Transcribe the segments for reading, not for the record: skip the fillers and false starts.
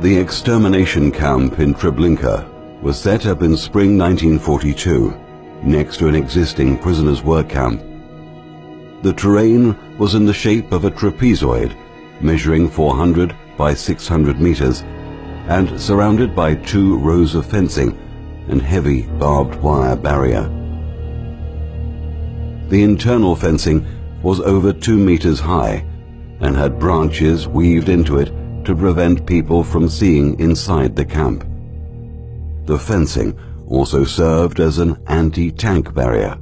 The extermination camp in Treblinka was set up in spring 1942, next to an existing prisoners' work camp. The terrain was in the shape of a trapezoid, measuring 400 by 600 meters, and surrounded by 2 rows of fencing and heavy barbed wire barrier. The internal fencing was over 2 meters high and had branches weaved into it to prevent people from seeing inside the camp. The fencing also served as an anti-tank barrier.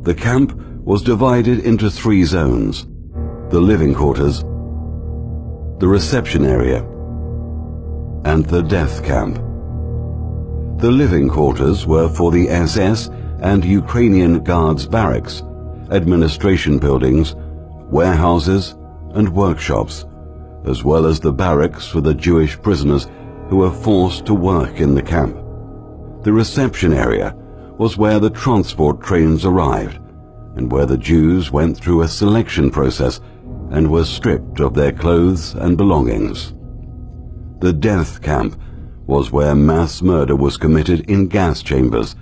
The camp was divided into 3 zones: the living quarters, the reception area, and the death camp. The living quarters were for the SS and Ukrainian Guards barracks, administration buildings, warehouses, and workshops, as well as the barracks for the Jewish prisoners who were forced to work in the camp. The reception area was where the transport trains arrived, and where the Jews went through a selection process and were stripped of their clothes and belongings. The death camp was where mass murder was committed in gas chambers,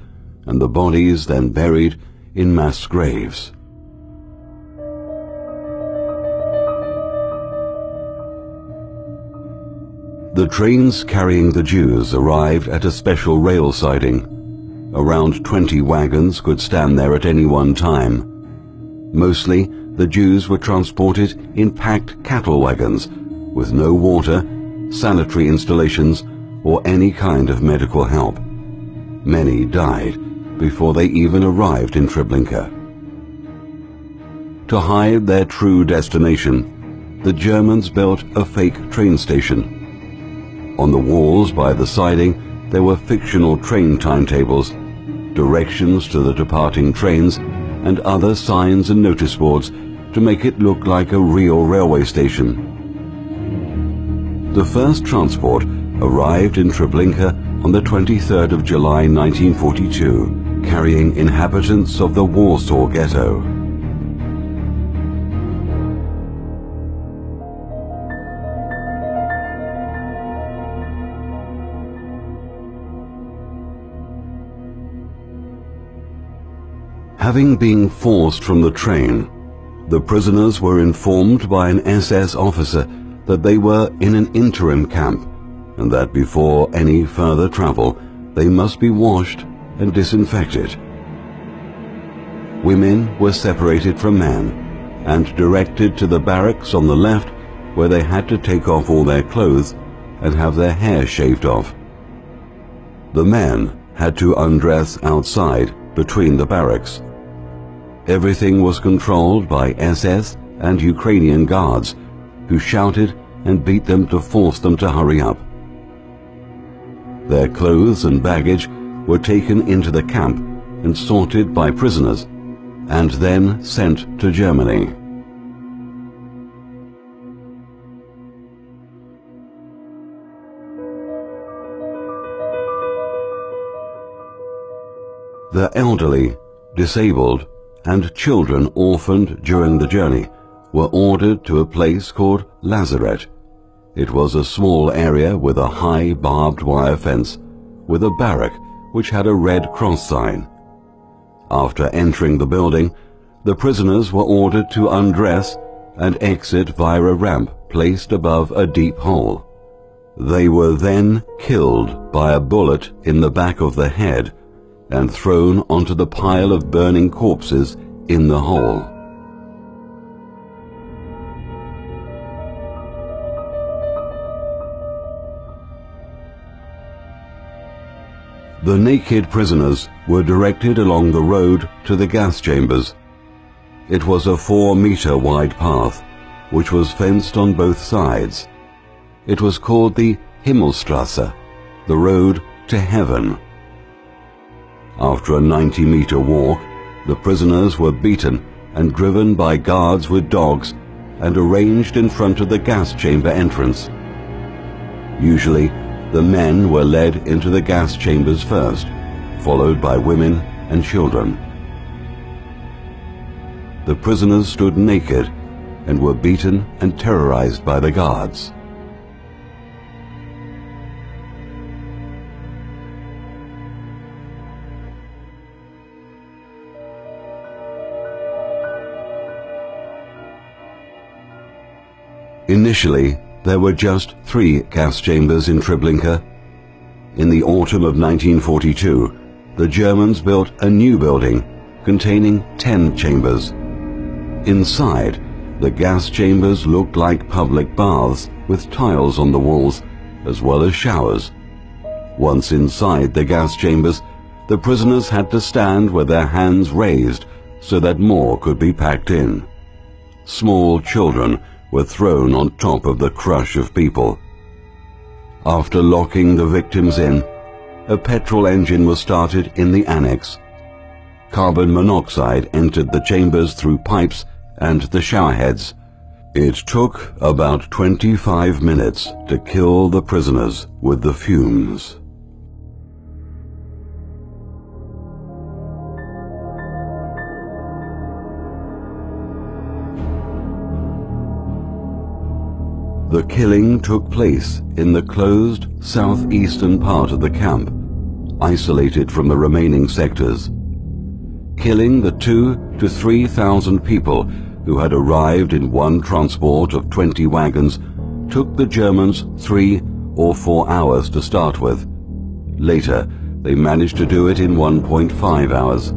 and the bodies then buried in mass graves. The trains carrying the Jews arrived at a special rail siding. Around 20 wagons could stand there at any one time. Mostly, the Jews were transported in packed cattle wagons with no water, sanitary installations, or any kind of medical help. Many died before they even arrived in Treblinka. To hide their true destination, the Germans built a fake train station. On the walls by the siding, there were fictional train timetables, directions to the departing trains, and other signs and notice boards to make it look like a real railway station. The first transport arrived in Treblinka on the 23rd of July 1942, carrying inhabitants of the Warsaw Ghetto. Having been forced from the train, the prisoners were informed by an SS officer that they were in an interim camp and that before any further travel they must be washed and disinfected. Women were separated from men and directed to the barracks on the left, where they had to take off all their clothes and have their hair shaved off. The men had to undress outside between the barracks. Everything was controlled by SS and Ukrainian guards, who shouted and beat them to force them to hurry up. Their clothes and baggage were taken into the camp and sorted by prisoners, and then sent to Germany. The elderly, disabled, and children orphaned during the journey were ordered to a place called Lazaret. It was a small area with a high barbed wire fence, with a barrack which had a red cross sign. After entering the building, the prisoners were ordered to undress and exit via a ramp placed above a deep hole. They were then killed by a bullet in the back of the head and thrown onto the pile of burning corpses in the hole. The naked prisoners were directed along the road to the gas chambers. It was a 4-meter wide path, which was fenced on both sides. It was called the Himmelstrasse, the road to heaven. After a 90-meter walk, the prisoners were beaten and driven by guards with dogs and arranged in front of the gas chamber entrance. Usually, the men were led into the gas chambers first, followed by women and children. The prisoners stood naked and were beaten and terrorized by the guards. Initially, there were just 3 gas chambers in Treblinka. In the autumn of 1942, the Germans built a new building containing 10 chambers. Inside, the gas chambers looked like public baths with tiles on the walls, as well as showers. Once inside the gas chambers, the prisoners had to stand with their hands raised so that more could be packed in. Small children were thrown on top of the crush of people. After locking the victims in, a petrol engine was started in the annex. Carbon monoxide entered the chambers through pipes and the showerheads. It took about 25 minutes to kill the prisoners with the fumes. The killing took place in the closed southeastern part of the camp, isolated from the remaining sectors. Killing the 2,000 to 3,000 people who had arrived in one transport of 20 wagons took the Germans 3 or 4 hours to start with. Later, they managed to do it in 1.5 hours.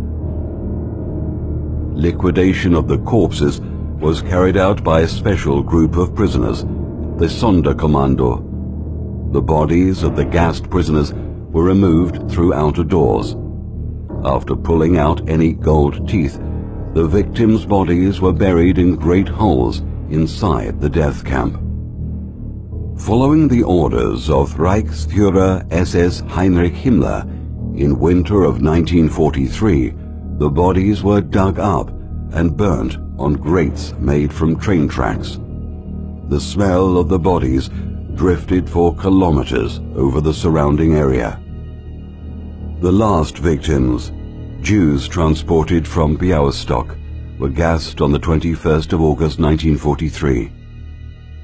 Liquidation of the corpses was carried out by a special group of prisoners, the Sonderkommando. The bodies of the gassed prisoners were removed through outer doors. After pulling out any gold teeth, the victims' bodies were buried in great holes inside the death camp. Following the orders of Reichsführer SS Heinrich Himmler, in winter of 1943, the bodies were dug up and burnt on grates made from train tracks. The smell of the bodies drifted for kilometers over the surrounding area. The last victims, Jews transported from Białystok, were gassed on the 21st of August 1943.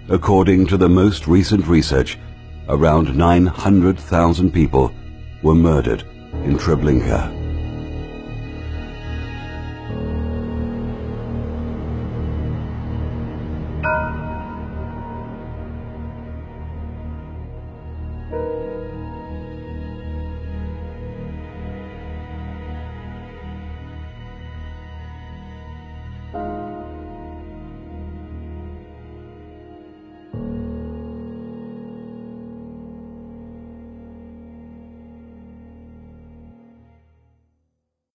According to the most recent research, around 900,000 people were murdered in Treblinka.